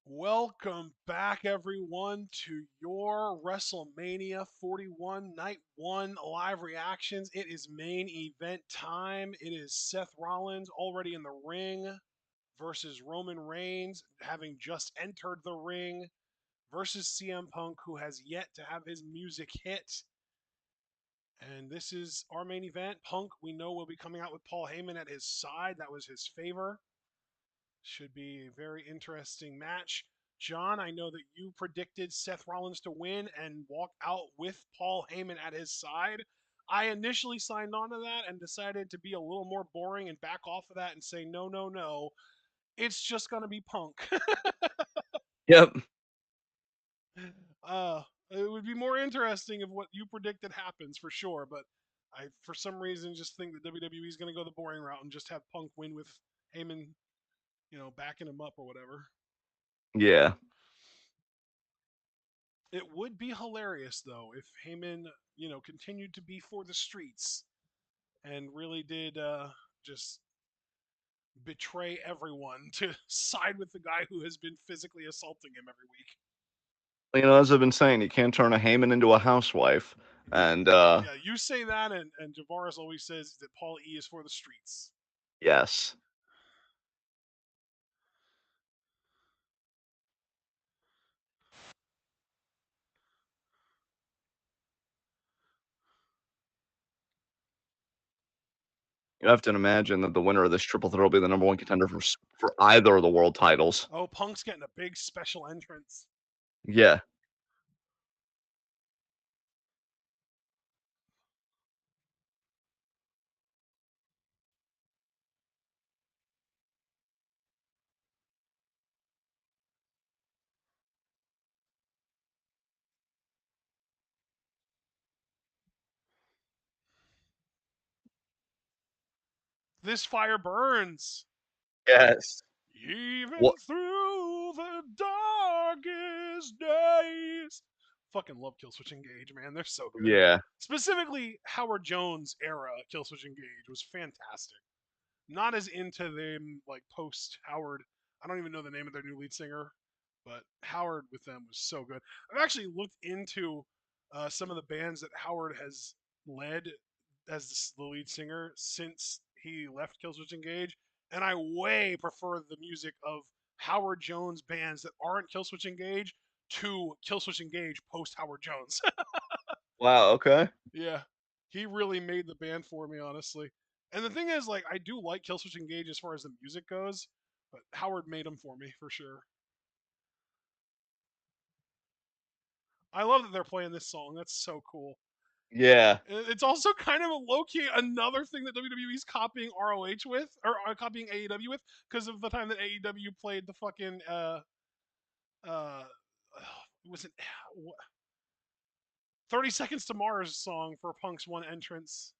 Welcome back, everyone, to your WrestleMania 41 Night 1 live reactions. It is main event time. It is Seth Rollins already in the ring versus Roman Reigns, having just entered the ring, versus CM Punk, who has yet to have his music hit. And this is our main event. Punk, we know, will be coming out with Paul Heyman at his side. That was his favor. Should be a very interesting match. John, I know that you predicted Seth Rollins to win and walk out with Paul Heyman at his side. I initially signed on to that and decided to be a little more boring and back off of that and say, no, no, no. It's just going to be Punk. Yep. It would be more interesting if what you predicted happens for sure, but I, for some reason, just think that WWE is going to go the boring route and just have Punk win with Heyman, backing him up or whatever. Yeah. It would be hilarious though if Heyman, continued to be for the streets and really did just betray everyone to side with the guy who has been physically assaulting him every week. As I've been saying, you can't turn a Heyman into a housewife. And Yeah, you say that, and Javaris always says that Paul E is for the streets. yes. You have to imagine that the winner of this triple threat will be the number one contender for either of the world titles. Oh, Punk's getting a big special entrance. Yeah. This fire burns. Yes. Even What? through the darkest days. Fucking love Killswitch Engage, man. They're so good. Yeah. Specifically, Howard Jones era Killswitch Engage was fantastic. Not as into them like post Howard. I don't even know the name of their new lead singer, but Howard with them was so good. I've actually looked into some of the bands that Howard has led as the lead singer since he left Killswitch Engage, and I way prefer the music of Howard Jones bands that aren't Killswitch Engage to Killswitch Engage post Howard Jones. Wow. Okay. Yeah, he really made the band for me, honestly. And the thing is, like, I do like Killswitch Engage as far as the music goes, but Howard made them for me for sure. I love that they're playing this song. That's so cool. Yeah. It's also kind of a low key another thing that WWE's copying ROH with, or copying AEW with, because of the time that AEW played the fucking uh, was it 30 Seconds to Mars song for Punk's one entrance,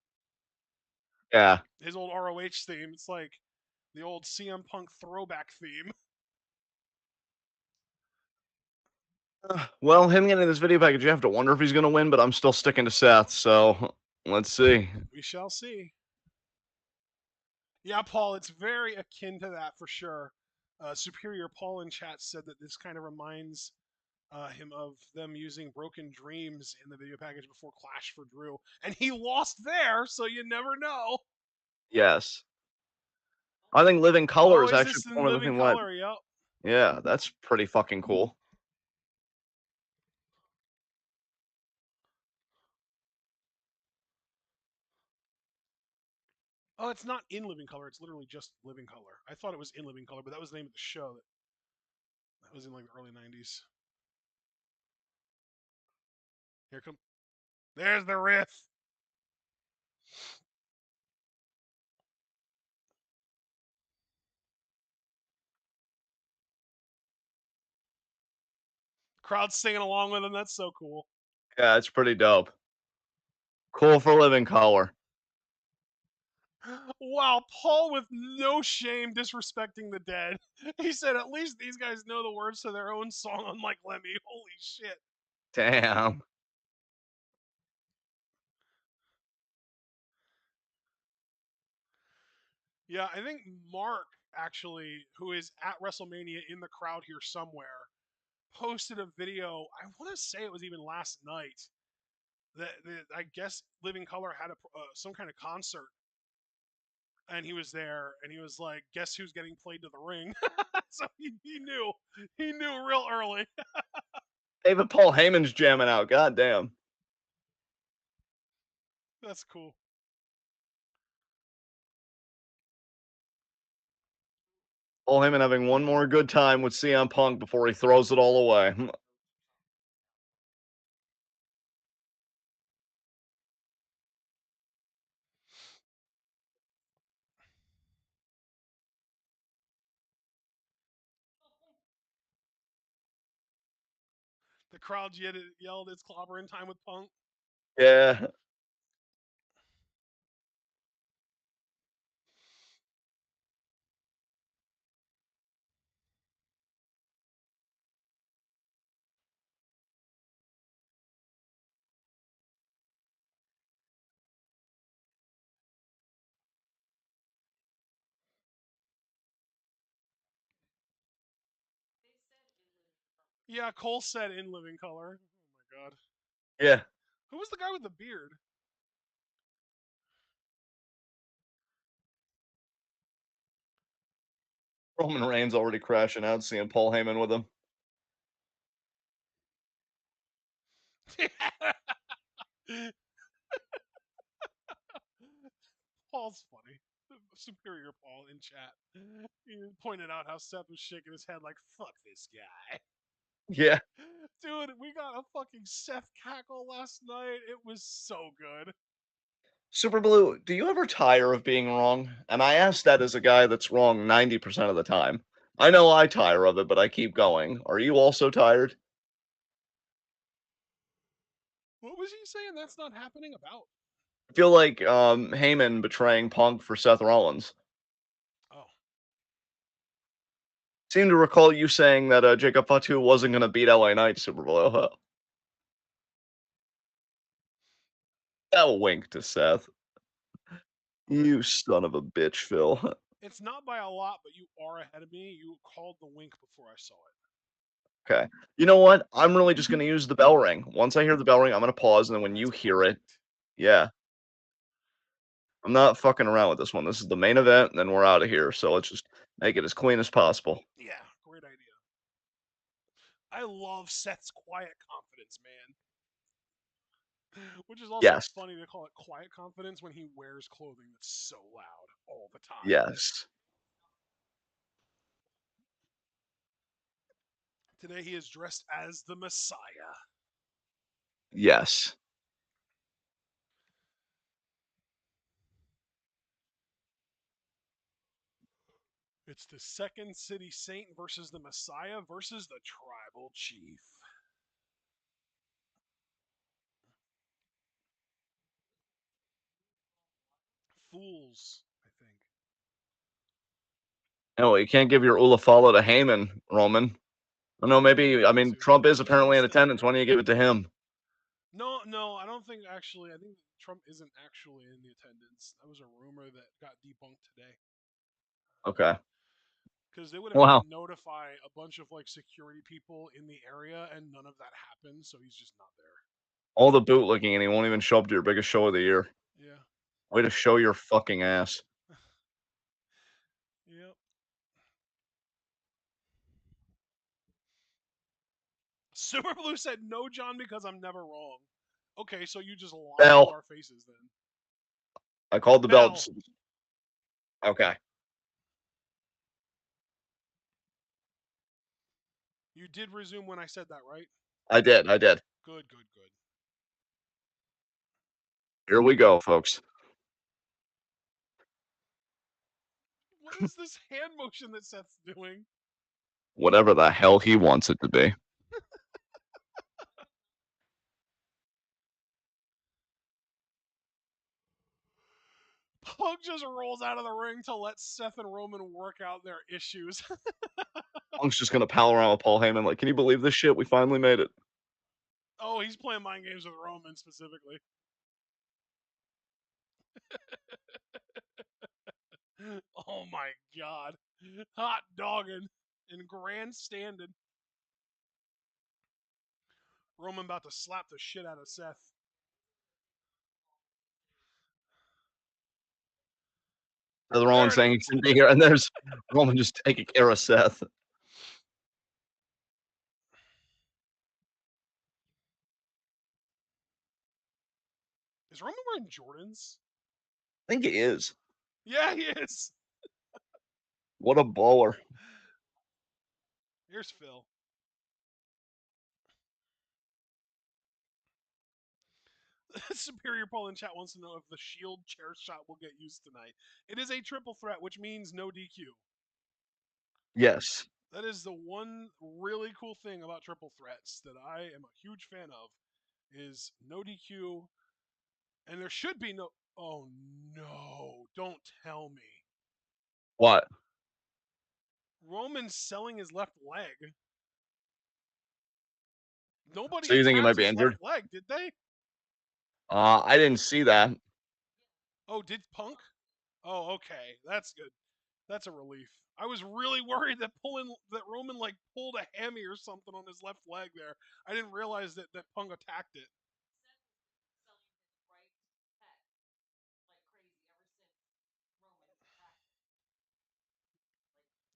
Yeah. his old ROH theme. It's like the old CM Punk throwback theme. Well, him getting this video package, you have to wonder if he's going to win, but I'm still sticking to Seth. So let's see. We shall see. Yeah, Paul, it's very akin to that for sure. Superior Paul in chat said that this kind of reminds him of them using Broken Dreams in the video package before Clash for Drew. And he lost there, so you never know. Yes. I think Living Color Oh, is is actually this in one of the living things that. color? Yep. Yeah, that's pretty fucking cool. Oh, it's not in living color. It's literally just living color. I thought it was in living color, but that was the name of the show that was in like the early 90s. Here come. There's the riff. Crowd singing along with him. That's so cool. Yeah, it's pretty dope. Cool for Living Color. Wow, Paul with no shame disrespecting the dead. He said, at least these guys know the words to their own song, unlike Lemmy. Holy shit. Damn. Yeah, I think Mark actually, who is at WrestleMania in the crowd here somewhere, posted a video. I want to say it was even last night. That I guess Living Color had some kind of concert, and he was there, and he was like, "Guess who's getting played to the ring?" So he knew real early. Even Paul Heyman's jamming out. God damn. That's cool. Paul Heyman having one more good time with CM Punk before he throws it all away. The crowd yelled, "It's clobbering time with Punk." Yeah. Yeah, Cole said in Living Color. Oh my god. Yeah. Who was the guy with the beard? Roman Reigns already crashing out, seeing Paul Heyman with him. Paul's funny. Superior Paul in chat. He pointed out how Seth was shaking his head like, "Fuck this guy." Yeah. Dude, we got a fucking Seth cackle last night. It was so good. Super Blue, do you ever tire of being wrong? And I ask that as a guy that's wrong 90% of the time. I know I tire of it, but I keep going. Are you also tired? What was he saying that's not happening about? I feel like Heyman betraying Punk for Seth Rollins. Oh. Seem to recall you saying that Jacob Fatu wasn't going to beat LA Knight Super Bowl. That wink to Seth. Great You wink. son of a bitch, Phil. It's not by a lot, but you are ahead of me. You called the wink before I saw it. Okay. You know what? I'm really just going to use the bell ring. Once I hear the bell ring, I'm going to pause, and then when you That's hear it, perfect. yeah, I'm not fucking around with this one. This is the main event, and then we're out of here. So let's just make it as clean as possible. Yeah, great idea. I love Seth's quiet confidence, man. Which is also Yes. funny to call it quiet confidence when he wears clothing that's so loud all the time. Yes. Today he is dressed as the Messiah. Yes. It's the Second City Saint versus the Messiah versus the Tribal Chief. Fools, I think. No, you can't give your Ulafala to Heyman, Roman. I know, You don't maybe, I need mean, to. Trump is He can apparently in stay. attendance. Why don't you give it to him? No, no, I don't think actually. I think Trump isn't actually in the attendance. That was a rumor that got debunked today. Okay. Because they would have had to Wow. notify a bunch of like security people in the area, and none of that happened, so he's just not there. All the bootlicking, and he won't even show up to your biggest show of the year. Yeah. Way to show your fucking ass. Yep. Super Blue said no, John, because I'm never wrong. Okay, so you just lied to Bell. our faces then. I called the bell. Bell, Okay. you did resume when I said that, right? I did. I did. Good, good, good. Here we go, folks. What is this hand motion that Seth's doing? Whatever the hell he wants it to be. Punk just rolls out of the ring to let Seth and Roman work out their issues. Punk's just gonna pal around with Paul Heyman. Like, can you believe this shit? We finally made it. Oh, he's playing mind games with Roman specifically. Oh my god. Hot dogging and grandstanding. Roman about to slap the shit out of Seth. The There Rollins it saying he is. shouldn't be here, and there's Roman just taking care of Seth. I Is Roman wearing Jordans? think he is. Yeah, he is. What a baller. Here's Phil. Superior Paul in chat wants to know if the Shield chair shot will get used tonight. It is a triple threat, which means no DQ. Yes. That is the one really cool thing about triple threats that I am a huge fan of is no DQ, and there should be no. Oh no! Don't tell me What? Roman's selling his left leg. Nobody So you think he might attacked be his left injured? leg, did they? I didn't see that. Oh, did Punk? Oh, okay, that's good. That's a relief. I was really worried that Roman like pulled a hammy or something on his left leg there. I didn't realize that Punk attacked it.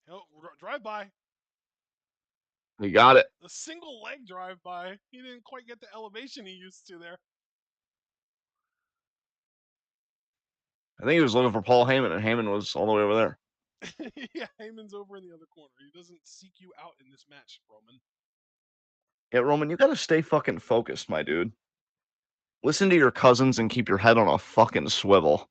Oh, drive by. He got it. The single leg drive by. He didn't quite get the elevation he used to there. I think he was looking for Paul Heyman, and Heyman was all the way over there. Yeah, Heyman's over in the other corner. He doesn't seek you out in this match, Roman. Yeah, Roman, you gotta stay fucking focused, my dude. Listen to your cousins and keep your head on a fucking swivel.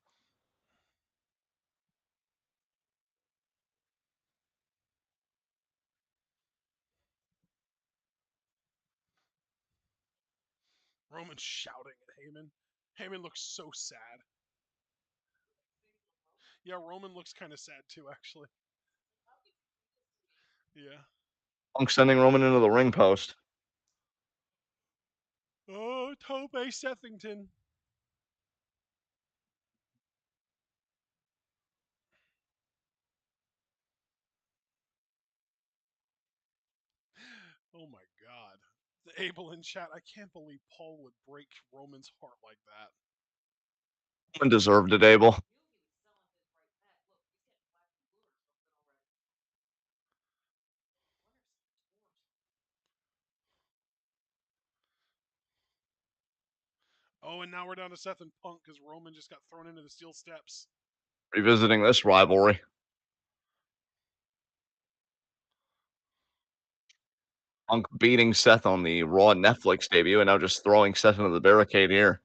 Roman's shouting at Heyman. Heyman looks so sad. Yeah, Roman looks kind of sad too, actually. Yeah. Punk sending Roman into the ring post. Oh, Tope Sethington. Oh my god. The Abel in chat, I can't believe Paul would break Roman's heart like that. Roman deserved it, Abel. Oh, and now we're down to Seth and Punk because Roman just got thrown into the steel steps. Revisiting this rivalry. Punk beating Seth on the Raw Netflix debut, and now just throwing Seth into the barricade here.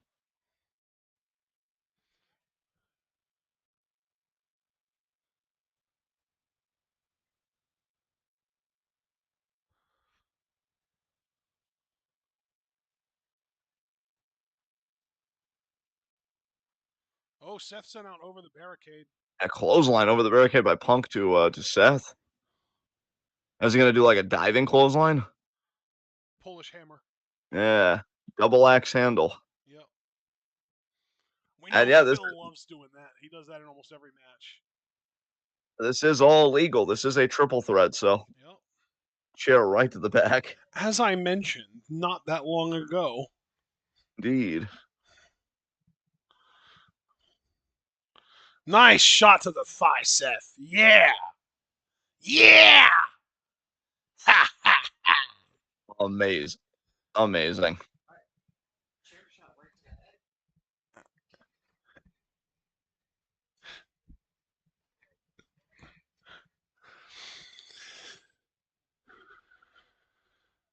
Oh, Seth sent out over the barricade. A clothesline over the barricade by Punk to Seth. Is he gonna do like a diving clothesline? Polish hammer. Yeah, double axe handle. Yep. We And know yeah, Phil loves doing that. He does that in almost every match. this is all legal. This is a triple threat, so Yep. chair right to the back. As I mentioned not that long ago. Indeed. Nice shot to the thigh, Seth. Yeah. Yeah. Ha ha ha. Amazing. Amazing.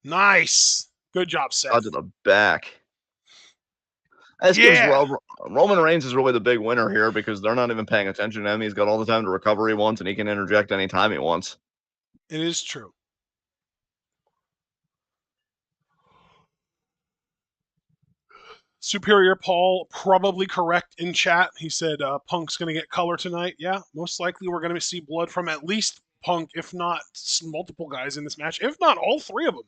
Nice. Good job, Out Seth. to the back. This gives Yeah. Roman Reigns is really the big winner here because they're not even paying attention to him. He's got all the time to recover he wants, and he can interject anytime he wants. It is true. Superior Paul probably correct in chat. He said Punk's going to get color tonight. Yeah, most likely we're going to see blood from at least Punk, if not multiple guys in this match, if not all three of them.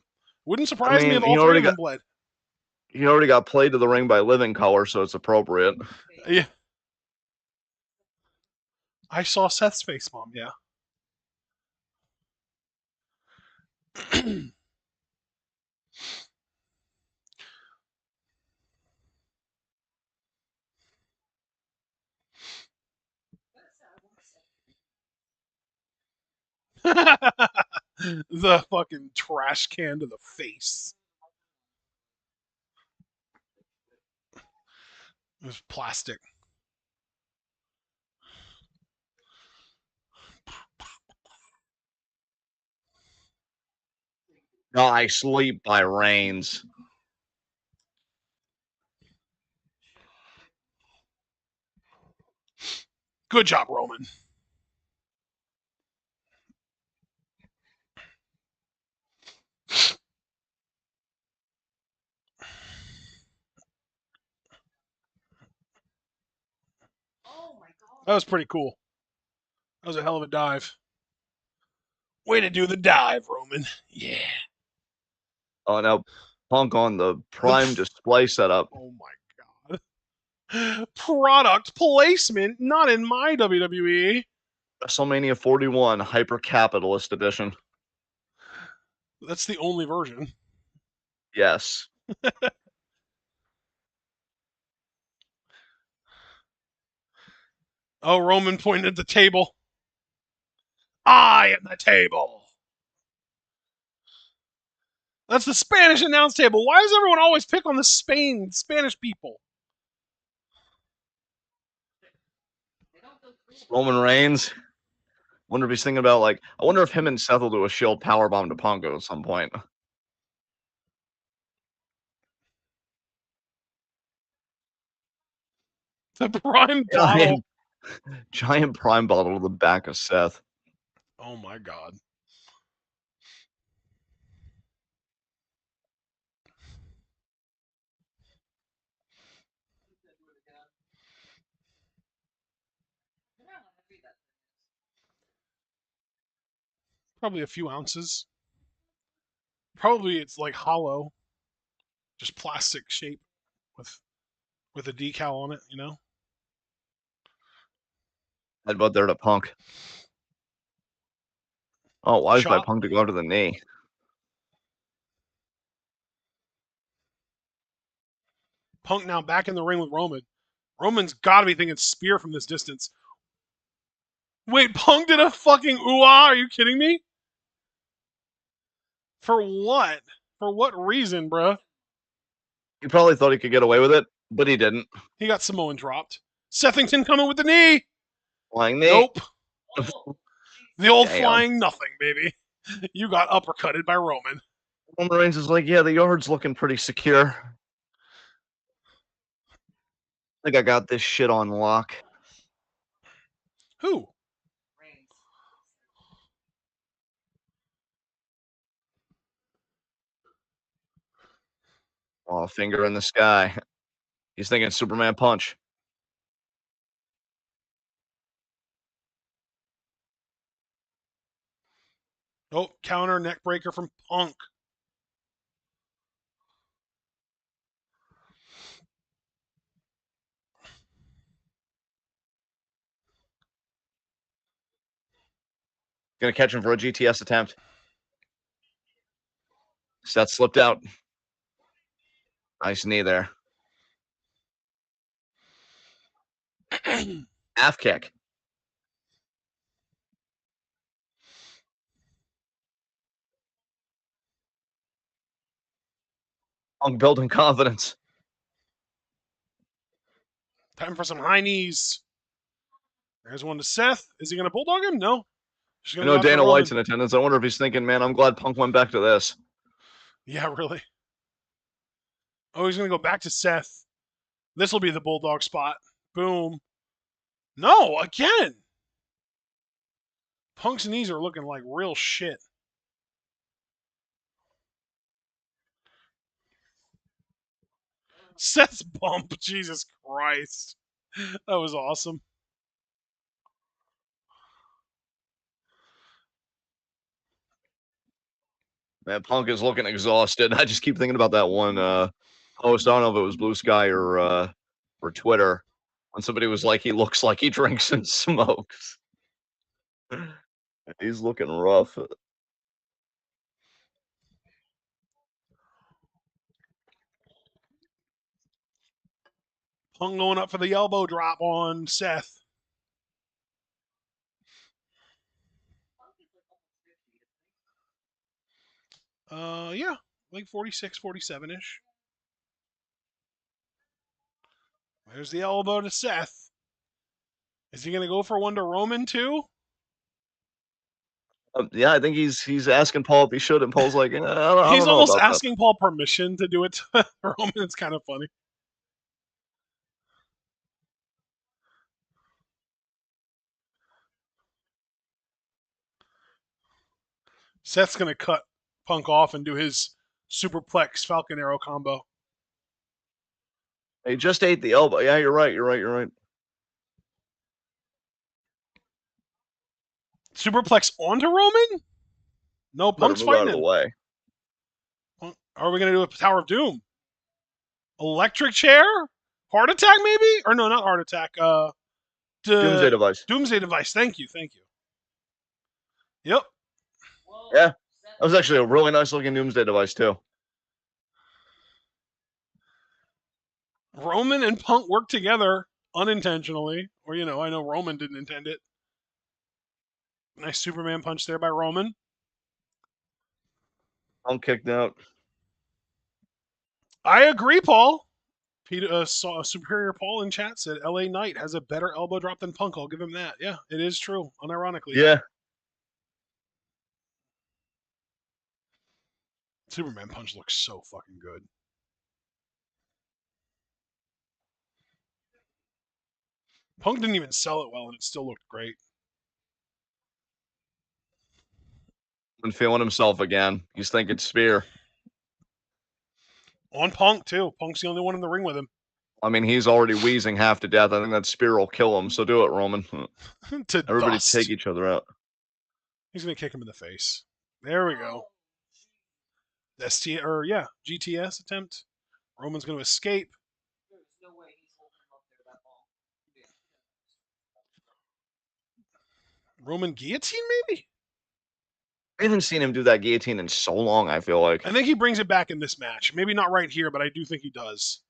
Wouldn't I surprise me if mean, all three of them bled. he already got played to the ring by Living Color, so it's appropriate. Yeah. I saw Seth's face, Mom. Yeah. The fucking trash can to the face. It was plastic. Nice leap by Reigns. Good job, Roman. That was pretty cool. That was a hell of a dive. Way to do the dive, Roman. Yeah. Oh, now Punk on the The Prime display setup. oh my god. Product placement, not in my WWE. WrestleMania 41 Hyper Capitalist Edition. That's the only version. Yes. Oh, Roman pointed at the table. I am the table. That's the Spanish announce table. Why does everyone always pick on the Spanish people? Roman Reigns. Wonder if he's thinking about like. I wonder if him and Seth will do a Shield powerbomb to Punk at some point. The prime bottle. Giant, giant Prime bottle to the back of Seth. Oh my god. Probably a few ounces. Probably it's like hollow, just plastic shape with a decal on it. You know. Headbutt there to Punk. Oh, wise by Chop. Punk to go to the knee. Punk now back in the ring with Roman. Roman's got to be thinking spear from this distance. Wait, Punk did a fucking ooh-ah? Are you kidding me? For what? For what reason, bruh? He probably thought he could get away with it, but he didn't. He got Samoan dropped. Sethington coming with the knee. Flying knee. Nope. The old Damn. flying nothing, baby. You got uppercutted by Roman. Roman Reigns is like, yeah, the yard's looking pretty secure. I think I got this shit on lock. Who? Oh, finger in the sky. He's thinking Superman punch. Oh, counter neck breaker from Punk. Gonna catch him for a GTS attempt. Seth slipped out. Nice knee there. Half kick. Punk building confidence. Time for some high knees. There's one to Seth. Is he going to bulldog him? No. Just I going to know go after Dana Roman. White's in attendance. I wonder if he's thinking, man, I'm glad Punk went back to this. Yeah, really. Oh, he's going to go back to Seth. This will be the bulldog spot. Boom. No, again. Punk's knees are looking like real shit. Seth's bump. Jesus Christ. That was awesome. Man, Punk is looking exhausted. I just keep thinking about that one post. I don't know if it was Blue Sky or Twitter when somebody was like, he looks like he drinks and smokes. He's looking rough. Punk going up for the elbow drop on Seth. Yeah, like 46, 47 ish. There's the elbow to Seth. Is he going to go for one to Roman too? Yeah, I think he's asking Paul if he should, and Paul's like, I He's don't know almost about that. asking Paul permission to do it to Roman. It's kind of funny. Seth's going to cut Punk off and do his superplex Falcon Arrow combo. He just ate the elbow. Yeah, you're right. You're right. You're right. Superplex onto Roman? No, Better Punk's move out fighting of the him. way. Are we going to do a Tower of Doom? Electric chair? Heart attack, maybe? Or no, not heart attack. Doomsday device. Doomsday device. Thank you. Thank you. Yep. Yeah, that was actually a really nice looking doomsday device too. Roman and Punk work together unintentionally. Or, I know Roman didn't intend it. Nice Superman punch there by Roman. Punk kicked out. I agree, Paul. Peter saw a Superior Paul in chat said LA Knight has a better elbow drop than Punk. I'll give him that. Yeah, it is true, unironically. Yeah. Superman punch looks so fucking good. Punk didn't even sell it well, and it still looked great. Been feeling himself again. He's thinking spear. On Punk, too. Punk's the only one in the ring with him. I mean, he's already wheezing half to death. I think that spear will kill him. So do it, Roman. To Everybody dust. take each other out. He's going to kick him in the face. There we go. GTS attempt. Roman's going to escape. Roman guillotine, maybe? I haven't seen him do that guillotine in so long, I feel like. I think he brings it back in this match. Maybe not right here, but I do think he does.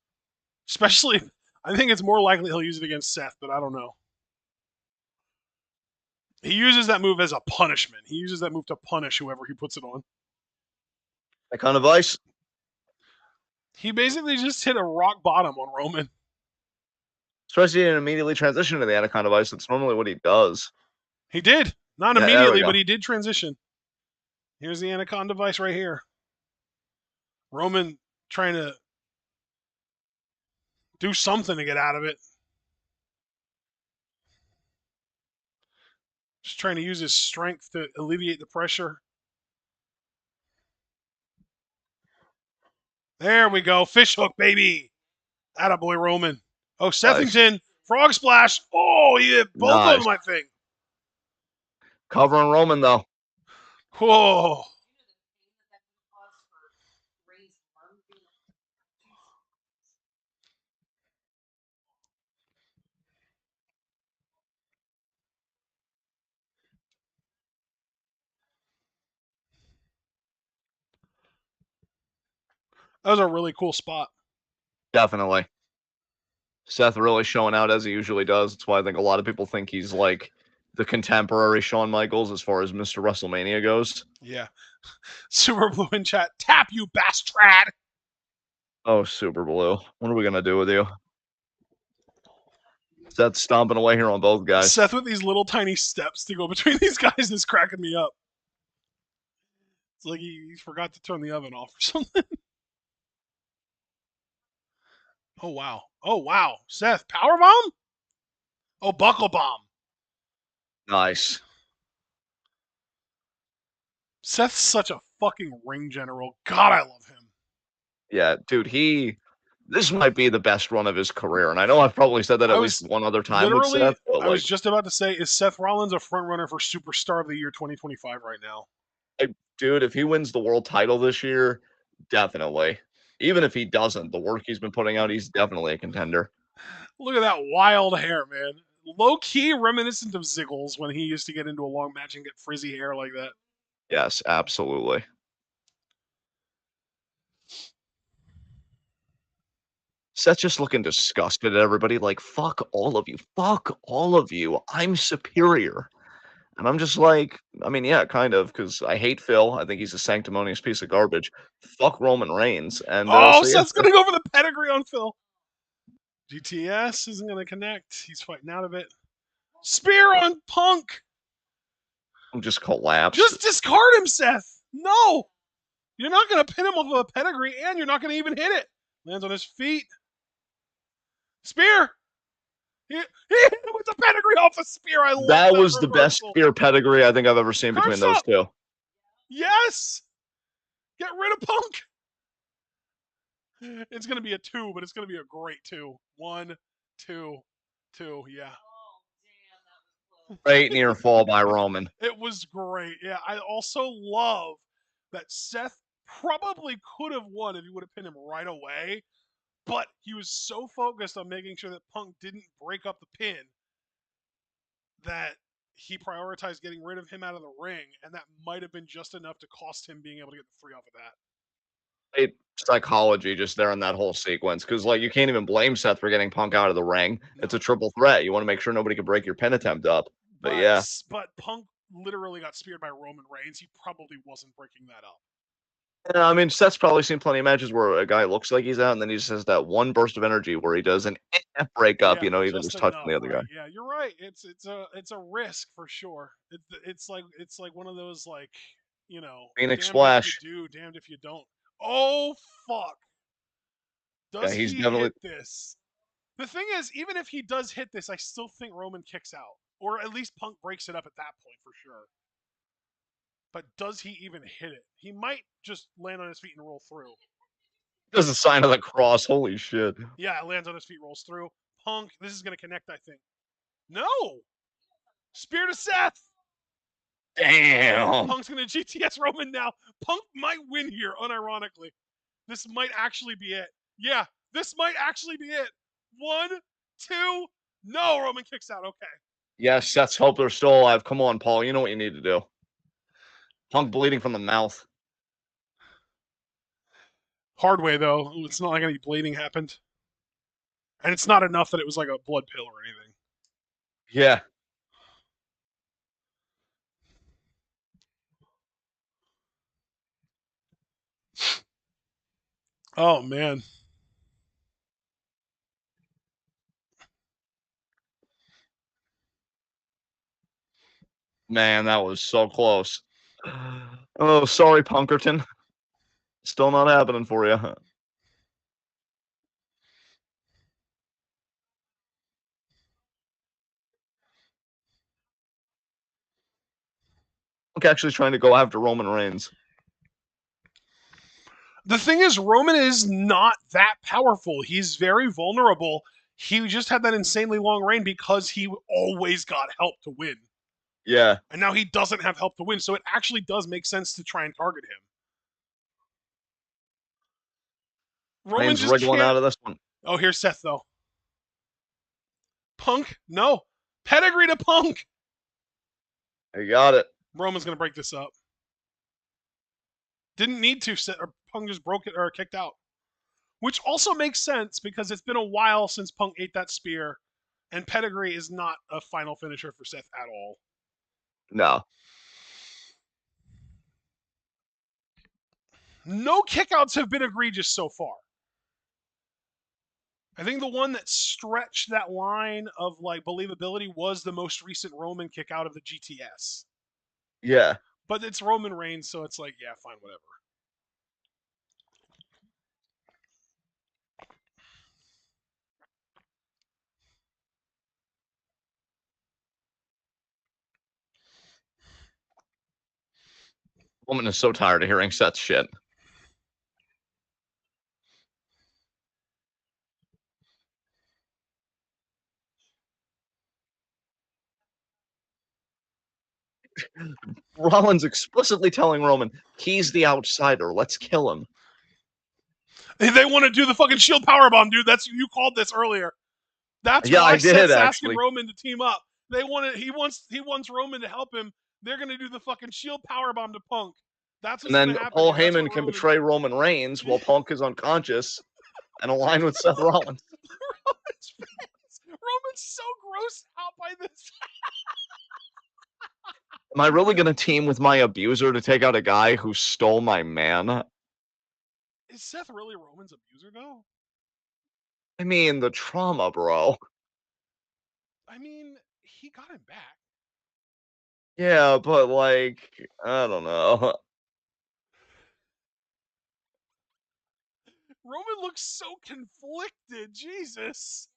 Especially, I think it's more likely he'll use it against Seth, but I don't know. He uses that move as a punishment. He uses that move to punish whoever he puts it on. That kind of ice. He basically just hit a rock bottom on Roman. Especially in immediately transition to the Anaconda Vice. That's normally what he does. He did. Not Yeah, there we immediately, go. but he did transition. Here's the Anaconda Vice right here. Roman trying to do something to get out of it. Just trying to use his strength to alleviate the pressure. There we go. Fish hook, baby. Attaboy, Roman. Oh, Nice. Sethington. Frog splash. Oh, he hit both of Nice. them, I think. Covering Roman, though. Whoa. That was a really cool spot. Definitely. Seth really showing out as he usually does. That's why I think a lot of people think he's like the contemporary Shawn Michaels as far as Mr. WrestleMania goes. Yeah. Super Blue in chat. Tap, you bastard. Oh, Super Blue. What are we going to do with you? Seth's stomping away here on both guys. Seth with these little tiny steps to go between these guys is cracking me up. It's like he forgot to turn the oven off or something. Oh, wow. Oh, wow. Seth, power bomb? Oh, buckle bomb. Nice. Seth's such a fucking ring general. God, I love him. Yeah, dude, this might be the best run of his career. And I know I've probably said that at least one other time with Seth, but I was just about to say, is Seth Rollins a front runner for Superstar of the Year 2025 right now? Dude, if he wins the world title this year, definitely. Even if he doesn't, the work he's been putting out, he's definitely a contender. Look at that wild hair, man. Low key reminiscent of Ziggles when he used to get into a long match and get frizzy hair like that. Yes, absolutely. Seth's just looking disgusted at everybody, like, "Fuck all of you. Fuck all of you. I'm superior." And I'm just like, I mean, yeah, kind of, because I hate Phil. I think he's a sanctimonious piece of garbage. Fuck Roman Reigns. And Oh, so yeah, Seth's gonna go for the pedigree on Phil. GTS isn't gonna connect. He's fighting out of it. Spear on Punk. I'm just collapsed. Just discard him, Seth. No, you're not gonna pin him off of a pedigree, and you're not gonna even hit it. Lands on his feet. Spear. He hit him with the pedigree off a spear. I love That that was the best reversal. spear pedigree I think I've ever seen Curb between those stop. two. Yes. Get rid of Punk. It's gonna be a 2, but it's gonna be a great 2. 1, 2, 2. Yeah. Great near fall by Roman. It was great. Yeah. I also love that Seth probably could have won if he would have pinned him right away, but he was so focused on making sure that Punk didn't break up the pin that he prioritized getting rid of him out of the ring, and that might have been just enough to cost him being able to get the 3 off of that. Great psychology just there in that whole sequence, because like you can't even blame Seth for getting Punk out of the ring. No. It's a triple threat. You want to make sure nobody can break your pin attempt up. But But yeah. but Punk literally got speared by Roman Reigns. He probably wasn't breaking that up. Yeah, I mean, Seth's probably seen plenty of matches where a guy looks like he's out, and then he just has that one burst of energy where he does an break up, Yeah, you know, even just just touching enough, the other guy. right? Yeah, you're right. It's a risk for sure. It's like one of those like Phoenix damned if you Splash. do, damned if you don't. Oh fuck! Yeah, Does he's he hit definitely this? The thing is, even if he does hit this, I still think Roman kicks out, or at least Punk breaks it up at that point for sure. But does he even hit it? He might just land on his feet and roll through. does the sign of the cross. Holy shit. Yeah, lands on his feet, rolls through. Punk, this is going to connect, I think. No! Spear to Seth! Damn. Punk's going to GTS Roman now. Punk might win here, unironically. This might actually be it. Yeah, this might actually be it. 1, 2, no, Roman kicks out. Okay. Yes, Seth's hope they're still alive. Come on, Paul. You know what you need to do. Punk bleeding from the mouth. Hard way, though. It's not like any bleeding happened. And it's not enough that it was like a blood pill or anything. Yeah. Oh, man. Man, that was so close. Oh, sorry, Punkerton. Still not happening for you. Punk actually trying to go after Roman Reigns. The thing is, Roman is not that powerful. He's very vulnerable. He just had that insanely long reign because he always got help to win. Yeah. And now he doesn't have help to win. So it actually does make sense to try and target him. Roman Reigns just wriggling can't. out of this one. Oh, here's Seth, though. Punk? No. Pedigree to Punk. You got it. Roman's going to break this up. Didn't need to. Or Punk just broke it or kicked out. Which also makes sense because it's been a while since Punk ate that spear. And Pedigree is not a final finisher for Seth at all. No. No kickouts have been egregious so far. I think the one that stretched that line of like believability was the most recent Roman kick out of the GTS. Yeah. But it's Roman Reigns, so it's like, yeah, fine, whatever. Woman is so tired of hearing Seth's shit. Rollins explicitly telling Roman, he's the outsider. Let's kill him. They want to do the fucking shield powerbomb, dude. That's you called this earlier. That's Yeah, why I did Seth's asking actually. Roman to team up. They want it. He wants Roman to help him. They're gonna do the fucking shield powerbomb to Punk. That's And what's gonna then happen Paul here. That's what Heyman can Roman. betray Roman Reigns while Punk is unconscious. and align with Seth Rollins. Roman's so grossed out by this. Am I really gonna team with my abuser to take out a guy who stole my man? Is Seth really Roman's abuser though? I mean, the trauma, bro. I mean, he got him back. Yeah, but like, I don't know. Roman looks so conflicted. Jesus.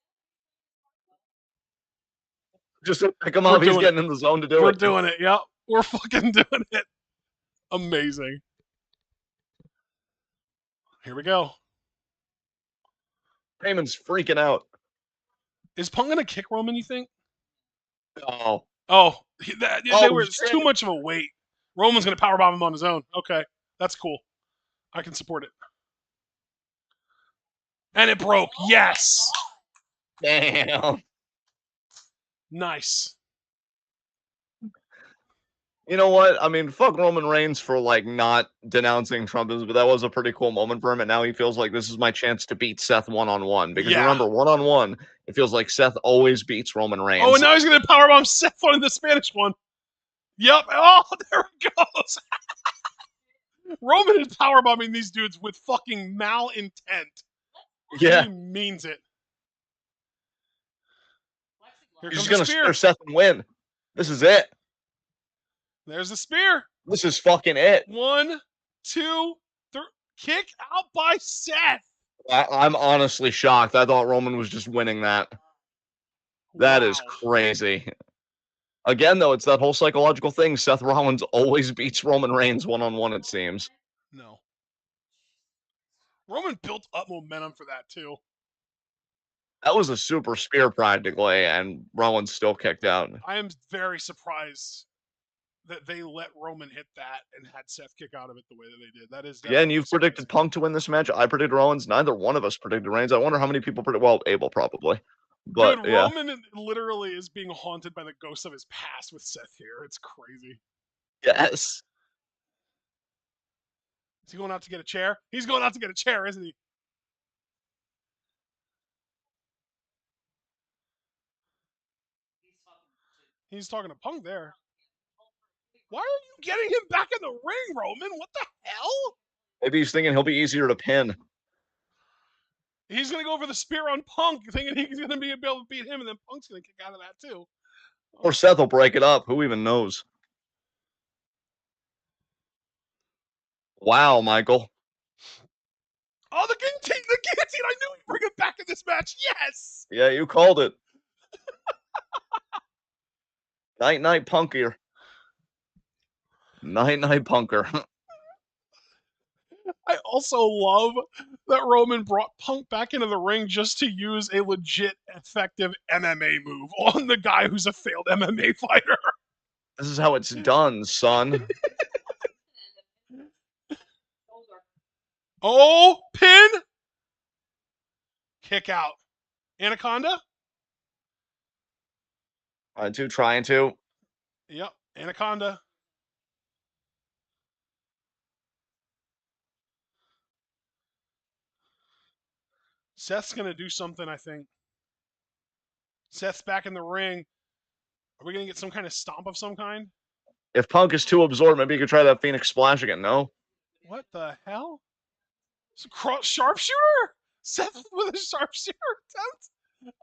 Just pick him We're up. He's doing it. getting in the zone to do We're it. doing it. Yep. We're fucking doing it. Amazing. Here we go. Heyman's freaking out. Is Punk gonna kick Roman, you think? Oh. Oh, they Oh were it's too shit. much of a weight. Roman's gonna powerbomb him on his own. Okay. That's cool. I can support it. And it broke. Yes. Damn. Nice. You know what? I mean, fuck Roman Reigns for like not denouncing Trumpism, but that was a pretty cool moment for him. And now he feels like this is my chance to beat Seth one on one. Because Yeah. remember, one on one, it feels like Seth always beats Roman Oh, and Reigns. now he's gonna powerbomb Seth on the Spanish one. Yep. Oh, there it goes. Roman is powerbombing these dudes with fucking malintent. Yeah, He means it. Here he's comes just the gonna spear spear. Seth and win. This is it. There's the spear. This is fucking it. 1, 2, 3. Kick out by Seth. I'm honestly shocked. I thought Roman was just winning that. That is Wow. crazy. Again, though, it's that whole psychological thing. Seth Rollins always beats Roman Reigns one on one, it seems. No. Roman built up momentum for that too. That was a super spear practically, and Rollins still kicked out. I am very surprised that they let Roman hit that and had Seth kick out of it the way that they did. That is Again, definitely you've predicted surprising. Punk to win this match. I predicted Rollins. Neither one of us predicted Reigns. I wonder how many people predicted. Well, Abel probably. Dude, But yeah. Roman literally is being haunted by the ghosts of his past with Seth here. It's crazy. Yes. Is he going out to get a chair? He's going out to get a chair, isn't he? He's talking to Punk there. Why are you getting him back in the ring, Roman? What the hell? Maybe he's thinking he'll be easier to pin. He's gonna go for the spear on Punk, thinking he's gonna be able to beat him, and then Punk's gonna kick out of that too. Or Seth will break it up. Who even knows? Wow, Michael. Oh, the guillotine! The guillotine! I knew he'd bring it back in this match. Yes. Yeah, you called it. Night night punkier. Night night punker. I also love that Roman brought Punk back into the ring just to use a legit effective MMA move on the guy who's a failed MMA fighter. This is how it's done, son. Oh, pin! Kick out. Anaconda? Trying to. Yep, Anaconda. Seth's gonna do something, I think. Seth's back in the ring. Are we gonna get some kind of stomp of some kind? If Punk is too absorbed, maybe you could try that Phoenix Splash again. No? What the hell? Sharpshooter? Seth with a sharpshooter attempt?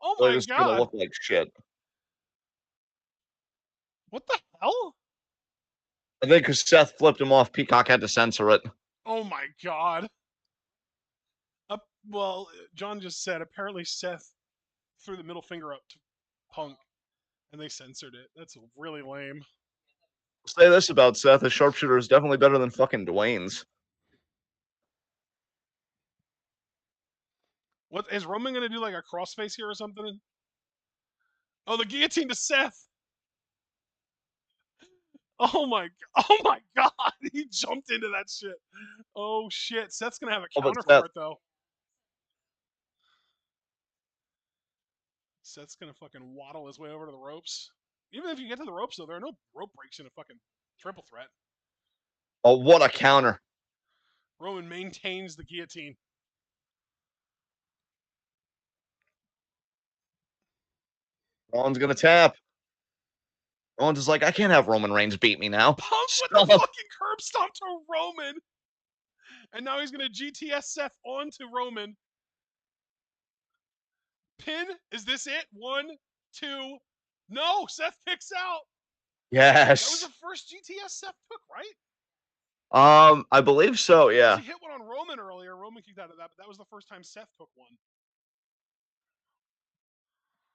Oh Well, my this is gonna god. look like shit. What the hell? I think because Seth flipped him off, Peacock had to censor it. Oh my god. Well, John just said apparently Seth threw the middle finger up to Punk and they censored it. That's really lame. I'll say this about Seth: his sharpshooter is definitely better than fucking Dwayne's. What is Roman gonna do, like a crossface here or something? Oh, the guillotine to Seth. Oh my god. He jumped into that shit. Oh shit. Seth's gonna have a Oh, but counter Seth, for it though. Seth's gonna fucking waddle his way over to the ropes. Even if you get to the ropes though, there are no rope breaks in a fucking triple threat. oh, what a counter. Roman maintains the guillotine. Rollins gonna tap. Rollins is like, I can't have Roman Reigns beat me now. Punk with the Stop. fucking curb stomp to Roman. And now he's going to GTS Seth onto Roman. Pin? Is this it? 1, 2. No, Seth kicks out. That was Yes. the first GTS Seth took, right? I believe so, Because yeah. he hit one on Roman earlier. Roman kicked out of that, but that was the first time Seth took one.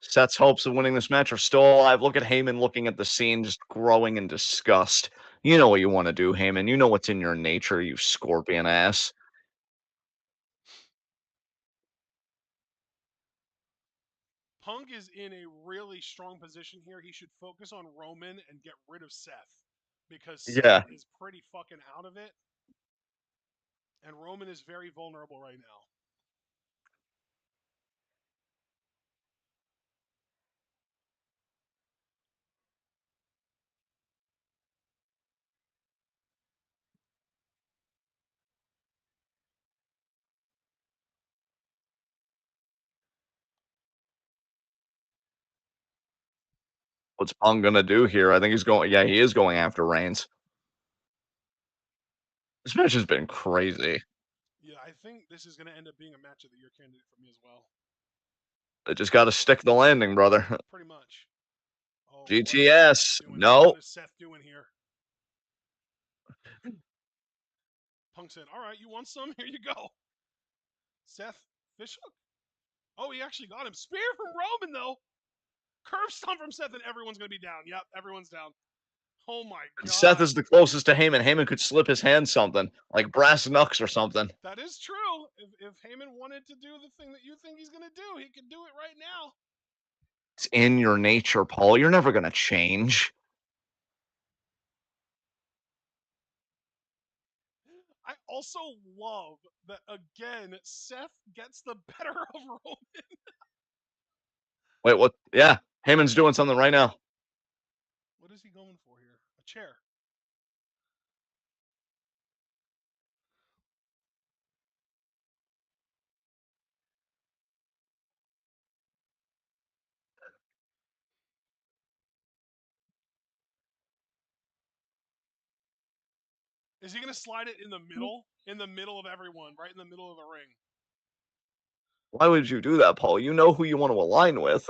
Seth's hopes of winning this match are still alive. Look at Heyman looking at the scene, just growing in disgust. You know what you want to do, Heyman. You know what's in your nature, you scorpion ass. Punk is in a really strong position here. He should focus on Roman and get rid of Seth because Seth Yeah. is pretty fucking out of it. And Roman is very vulnerable right now. What's Punk gonna do here? I think he's going. Yeah, he is going after Reigns. This match has been crazy. Yeah, I think this is going to end up being a match of the year candidate for me as well. They just got to stick the landing, brother. Pretty much. Oh, what is Seth GTS. doing here? No. What is Seth doing here? Punk said, all right, you want some? Here you go. Seth, fish hook? Oh, he actually got him. Spear from Roman, though. Curve stomp from Seth, and everyone's going to be down. Yep, everyone's down. Oh, my Seth God. is the closest to Heyman. Heyman could slip his hand something, like brass knucks or something. That is true. If Heyman wanted to do the thing that you think he's going to do, he could do it right now. It's in your nature, Paul. You're never gonna change. I also love that, again, Seth gets the better of Roman. Wait, what? Yeah, Heyman's doing something right now. What is he going for here? A chair. Is he going to slide it in the middle? In the middle of everyone, right in the middle of the ring. Why would you do that, Paul? You know who you want to align with.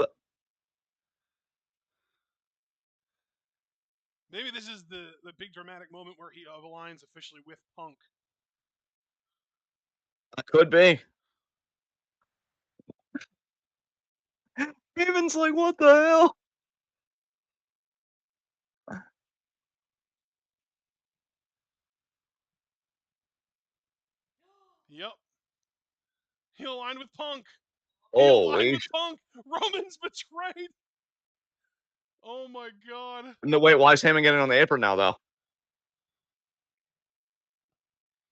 Maybe this is the big dramatic moment where he aligns officially with Punk. That could be. Heyman's like, what the hell? Yep. He aligned with Punk. He aligned Holy. with Punk. Roman's betrayed. Oh my God. No, wait, why is Heyman getting on the apron now, though?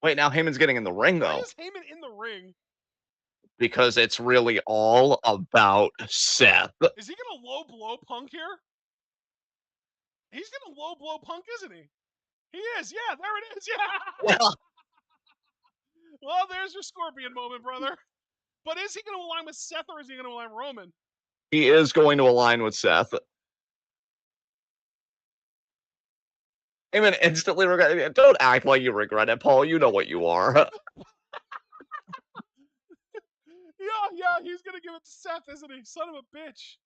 Wait, now Heyman's getting in the ring, Why though. is Heyman in the ring? Because it's really all about Seth. Is he going to low blow Punk here? He's going to low blow Punk, isn't he? He is. Yeah, there it is. Yeah. Yeah. Well, there's your Scorpion moment, brother. But is he going to align with Seth or is he going to align with Roman? He is going to align with Seth. Heyman instantly regret it. Don't act like you regret it, Paul. You know what you are. Yeah, he's going to give it to Seth, isn't he? Son of a bitch.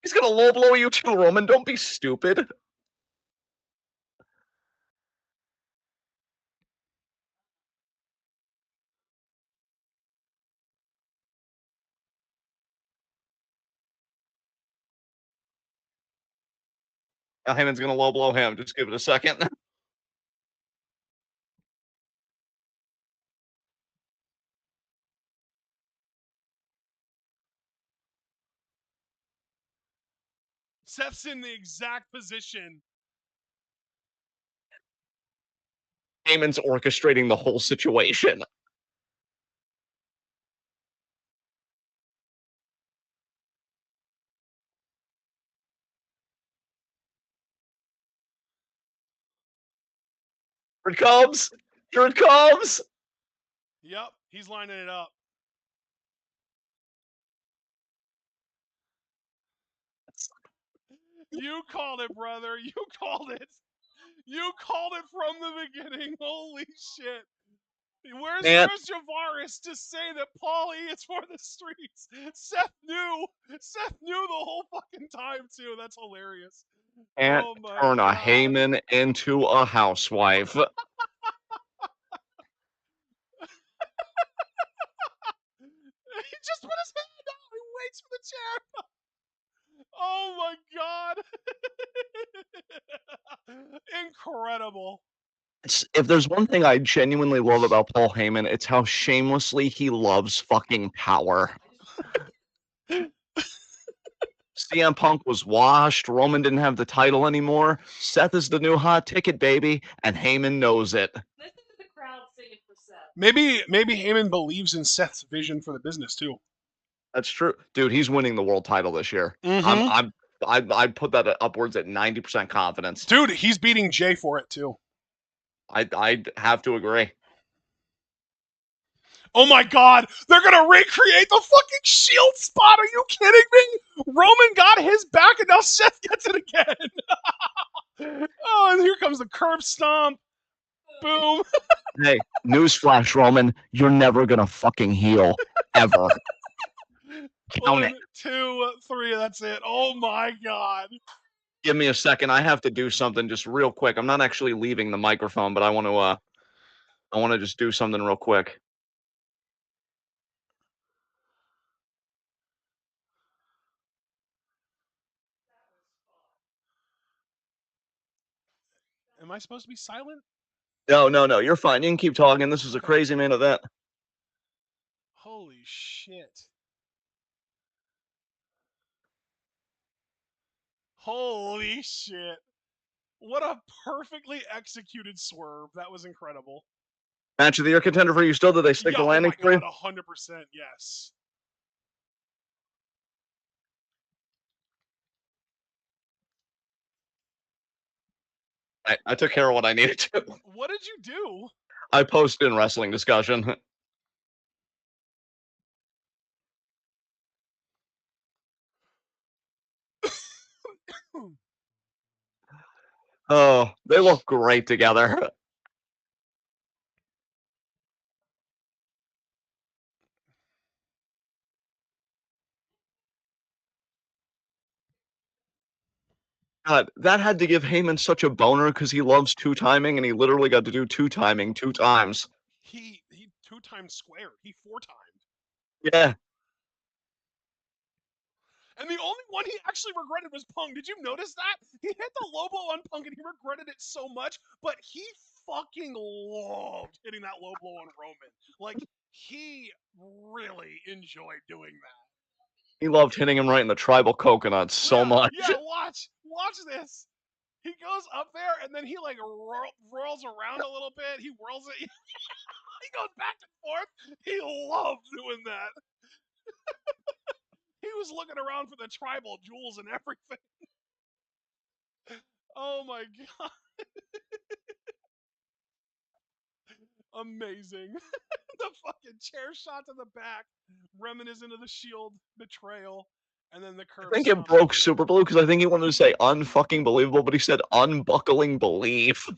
He's gonna low blow you too, Roman. Don't be stupid. Now Heyman's gonna low blow him. Just give it a second. Seth's in the exact position. Heyman's orchestrating the whole situation. Here it comes. Here it comes. Yep, he's lining it up. You called it, brother. You called it. You called it from the beginning. Holy shit. Where's Can't, Javaris to say that Paulie is for the streets? Seth knew. Seth knew the whole fucking time too. That's hilarious. can't Oh my turn a god. Heyman into a housewife. He just put his hand out. He waits for the chair. Oh my god. Incredible. If there's one thing I genuinely love about Paul Heyman, it's how shamelessly he loves fucking power. CM Punk was washed. Roman didn't have the title anymore. Seth is the new hot ticket, baby, and Heyman knows it. Maybe Heyman believes in Seth's vision for the business too. That's true, dude. He's winning the world title this year. Mm-hmm. I'd put that at upwards at 90% confidence. Dude, he's beating Jay for it too. I'd have to agree. Oh my god, they're gonna recreate the fucking Shield spot. Are you kidding me? Roman got his back and now Seth gets it again. Oh, and here comes the curb stomp. Boom. Hey, newsflash, Roman, you're never gonna fucking heal ever. Count it. 1, 2, 3. That's it. Oh my god. Give me a second. I have to do something just real quick. I'm not actually leaving the microphone, but I want to just do something real quick. Am I supposed to be silent? No, you're fine. You can keep talking. This is a Okay. crazy main event. Holy shit. Holy shit. What a perfectly executed swerve. That was incredible. Match of the year contender for you still? Did they stick Yeah, the oh landing my for you? god, 100%. Yes. I took care of what I needed to. What did you do? I posted in wrestling discussion. Oh, they look great together. God, that had to give Heyman such a boner because he loves two timing, and he literally got to do two timing 2 times. He 2 times squared. He 4 timed. Yeah, And the only one he actually regretted was Punk. Did you notice that? He hit the low blow on Punk and he regretted it so much, but he fucking loved hitting that low blow on Roman. Like, he really enjoyed doing that. he loved hitting him right in the tribal coconut so Yeah, much. yeah, watch this. He goes up there and then he like whirls around a little bit. He whirls it. He goes back and forth. He loved doing that. He was looking around for the tribal jewels and everything. Oh my god. Amazing. The fucking chair shot to the back, reminiscent of the Shield betrayal, and then the I curb think it stomp at broke the end. Super Blue because I think he wanted to say unfucking believable, but he said unbuckling belief.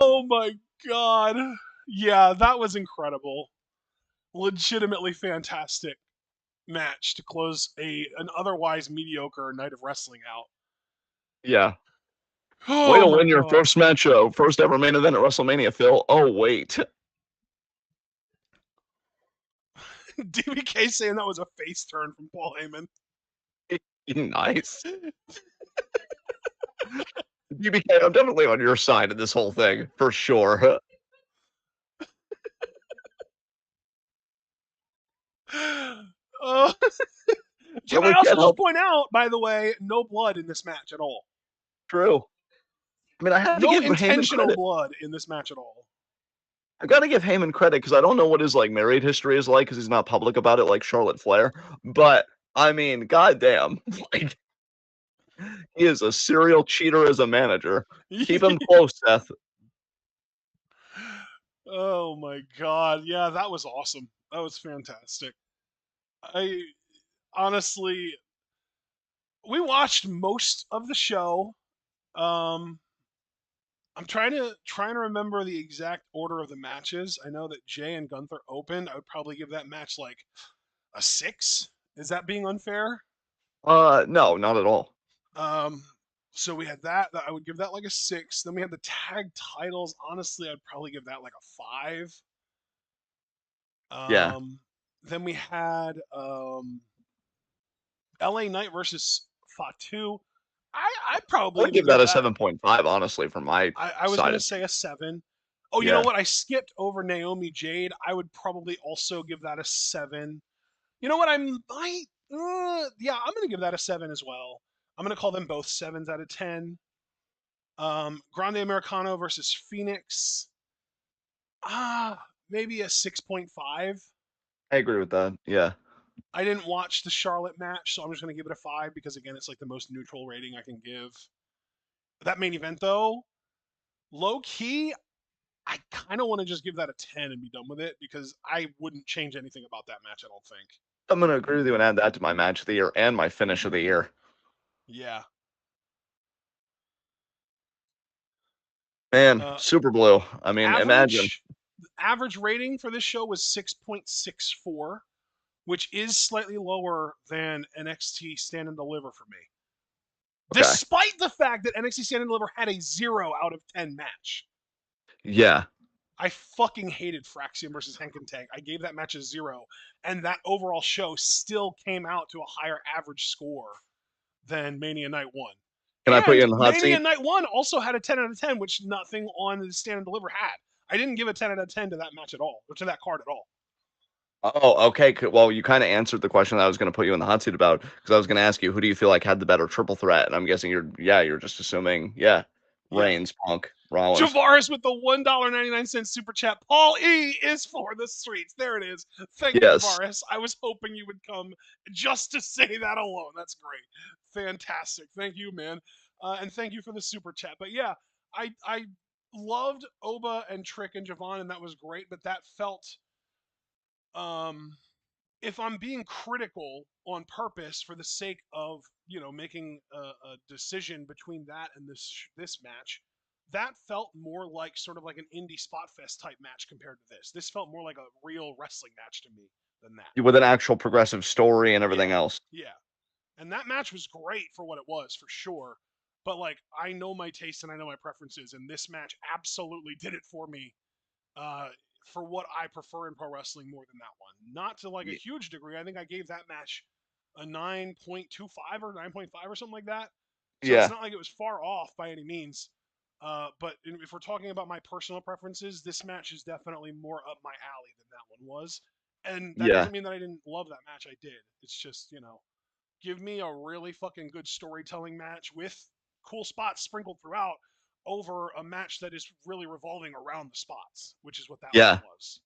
Oh my god. Yeah, that was incredible. Legitimately fantastic match to close an otherwise mediocre night of wrestling out. Yeah. Way Oh to my win your god. first match, first ever main event at WrestleMania, Phil. Oh, wait. DBK saying that was a face turn from Paul Heyman. Nice. BBK, I'm definitely on your side of this whole thing, for sure. Uh, can I Really also can't just help. point out, by the way, no blood in this match at all. True. I mean, I have to No give Heyman intentional credit. blood in this match at all. I gotta give Heyman credit because I don't know what his like married history is like because he's not public about it like Charlotte Flair. But I mean, goddamn, like He is a serial cheater as a manager. Keep him close, Seth. Oh my god. Yeah, that was awesome. That was fantastic. I honestly we watched most of the show. Um I'm trying to remember the exact order of the matches. I know that Jay and Gunther opened. I would probably give that match like a 6. Is that being unfair? No, not at all. Um so we had that. I would give that like a 6. Then we had the tag titles. Honestly, I'd probably give that like a 5. Yeah, Um then we had LA Knight versus Fatu. I'd I probably would even give that give a that. 7.5, honestly, from my I was side gonna of say things. a 7. Oh, you know Yeah, what? I skipped over Naomi Jade. I would probably also give that a 7. You know what? Yeah, I'm gonna give that a 7 as well. I'm gonna call them both 7s out of 10. Grande Americano versus Phoenix. Maybe a 6.5. I agree with that. Yeah. I didn't watch the Charlotte match, so I'm just gonna give it a 5 because again, it's like the most neutral rating I can give. That main event though, low key, I kind of want to just give that a 10 and be done with it because I wouldn't change anything about that match, I don't think. I'm gonna agree with you and add that to my match of the year and my finish of the year. Yeah. Man, Uh, Super Blue. I mean, imagine. average rating for this show was 6.64, which is slightly lower than NXT Stand and Deliver for me. Okay. Despite the fact that NXT Stand and Deliver had a 0 out of 10 match. Yeah. I fucking hated Fraxium versus Henkin Tank. I gave that match a 0, and that overall show still came out to a higher average score than Mania Night 1. Can I put you And in the hot Mania seat? Night 1 also had a 10 out of 10, which nothing on the Stand and Deliver had. I didn't give a 10 out of 10 to that match at all, or to that card at all. Oh, okay. Well, you kind of answered the question that I was going to put you in the hot seat about because I was going to ask you who do you feel like had the better triple threat, and I'm guessing you're just assuming, yeah, Yeah. Reigns, Punk, Rollins. Javaris with the $1.99 super chat. Paul E is for the streets. There it is. Thank you, Yes. Javaris. I was hoping you would come just to say that alone. That's great. Fantastic. Thank you, man. And thank you for the super chat. But yeah, I loved Oba and Trick and Javon, and that was great. But that felt um if I'm being critical on purpose for the sake of making a decision between that and this match, that felt more like sort of like an indie spot fest type match compared to this. This felt more like a real wrestling match to me than that. With an actual progressive story and everything Yeah, else. yeah, and that match was great for what it was for sure. But like I know my taste and I know my preferences, and this match absolutely did it for me uh, for what I prefer in pro wrestling more than that one. Not to like a Y- huge degree. I think I gave that match a 9.25 or 9.5 or something like that. So it's Yeah. not like it was far off by any means. But if we're talking about my personal preferences, this match is definitely more up my alley than that one was. And that Yeah. doesn't mean that I didn't love that match. I did. It's just, give me a really fucking good storytelling match with cool spots sprinkled throughout over a match that is really revolving around the spots, which is what that one Yeah. was.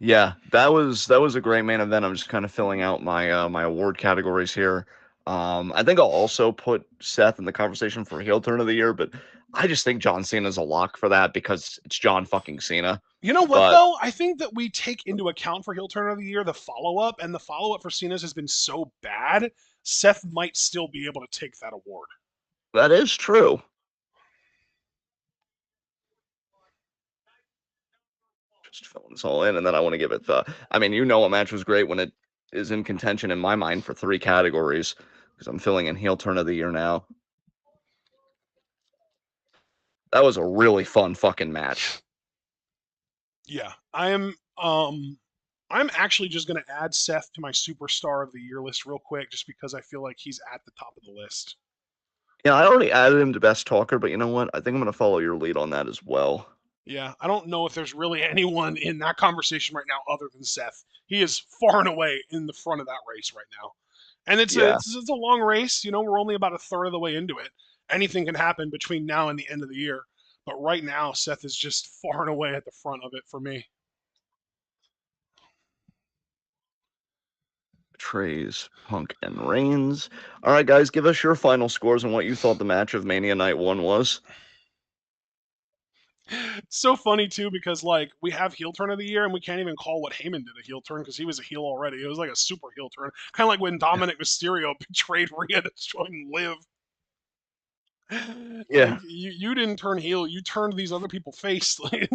Yeah. That was a great main event. I'm just kind of filling out my award categories here. I think I'll also put Seth in the conversation for heel turn of the year, but I just think John Cena's a lock for that because it's John fucking Cena. You know what But though? I think that we take into account for heel turn of the year the follow up, and the follow up for Cena's has been so bad. Seth might still be able to take that award. that is true. Just filling this all in, and then I want to give it the. I mean, a match was great when it is in contention in my mind for three categories because I'm filling in heel turn of the year now. That was a really fun fucking match. Yeah, I'm actually just going to add Seth to my superstar of the year list real quick, just because I feel like he's at the top of the list. Yeah, I already added him to best talker, but you know what? I think I'm gonna follow your lead on that as well. Yeah, I don't know if there's really anyone in that conversation right now other than Seth. He is far and away in the front of that race right now. And it's a Yeah, it's, it's a long race. We're only about a third of the way into it. Anything can happen between now and the end of the year. But right now, Seth is just far and away at the front of it for me. betrays Punk and Reigns. All right, guys, give us your final scores and what you thought the match of Mania Night 1 was. It's so funny too because like we have heel turn of the year and we can't even call what Heyman did a heel turn because he was a heel already. It was like a super heel turn, kind of like when Dominic Mysterio betrayed Rhea to join Liv. Like Yeah, you didn't turn heel, you turned these other people face. Like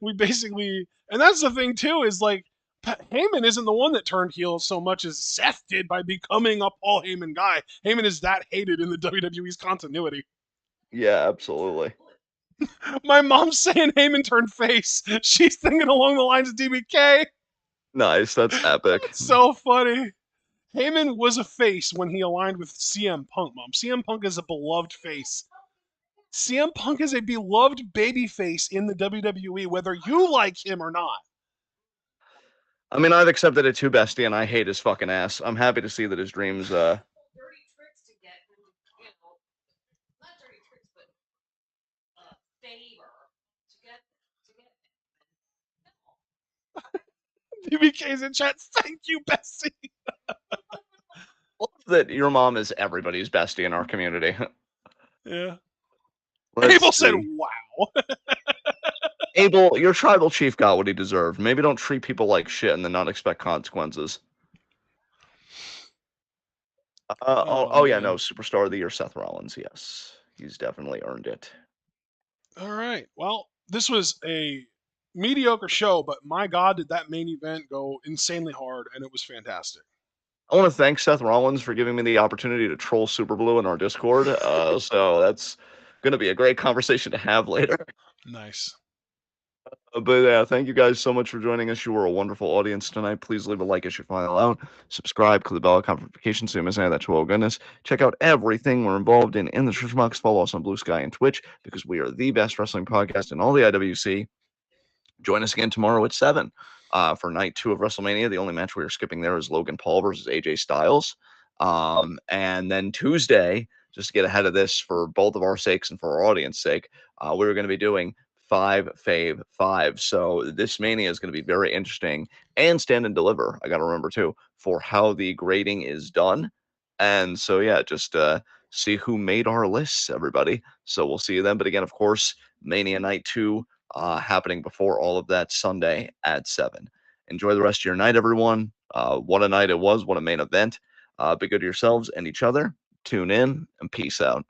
we basically, and that's the thing too is like Heyman isn't the one that turned heel so much as Seth did by becoming a Paul Heyman guy. Heyman is that hated in the WWE's continuity. yeah, absolutely. My mom's saying Heyman turned face. She's thinking along the lines of DBK. Nice, that's epic. That's so funny. Heyman was a face when he aligned with CM Punk, Mom. CM Punk is a beloved face. CM Punk is a beloved baby face in the WWE, whether you like him or not. I mean, I've accepted it too, bestie, and I hate his fucking ass. I'm happy to see that his dreams, DBK's in chat. Thank you, Bessie. love that your mom is everybody's bestie in our community. Yeah. Abel Let's said, see. wow. Abel, your tribal chief got what he deserved. Maybe don't treat people like shit and then not expect consequences. Oh, Oh yeah, no, man. superstar of the year, Seth Rollins. Yes, he's definitely earned it. All right. Well, this was a mediocre show, but my God, did that main event go insanely hard, and it was fantastic. I want to thank Seth Rollins for giving me the opportunity to troll Super Blue in our Discord. So that's going to be a great conversation to have later. Nice. But yeah, thank you guys so much for joining us. You were a wonderful audience tonight. Please leave a like as you file out. Subscribe, click the bell icon for notifications so you miss any of that show. Goodness. Check out everything we're involved in the Church Box. Follow us on Blue Sky and Twitch because we are the best wrestling podcast in all the IWC. Join us again tomorrow at 7 for night 2 of WrestleMania. The only match we are skipping there is Logan Paul versus AJ Styles. And then Tuesday, just to get ahead of this for both of our sakes and for our audience sake, we're going to be doing 5 So this Mania is going to be very interesting and stand and deliver. I got to remember too for how the grading is done. And so yeah, just see who made our lists, everybody. So we'll see you then. But again, of course, Mania Night 2 happening before all of that Sunday at 7. Enjoy the rest of your night, everyone. What a night it was. What a main event. Be good to yourselves and each other. Tune in and peace out.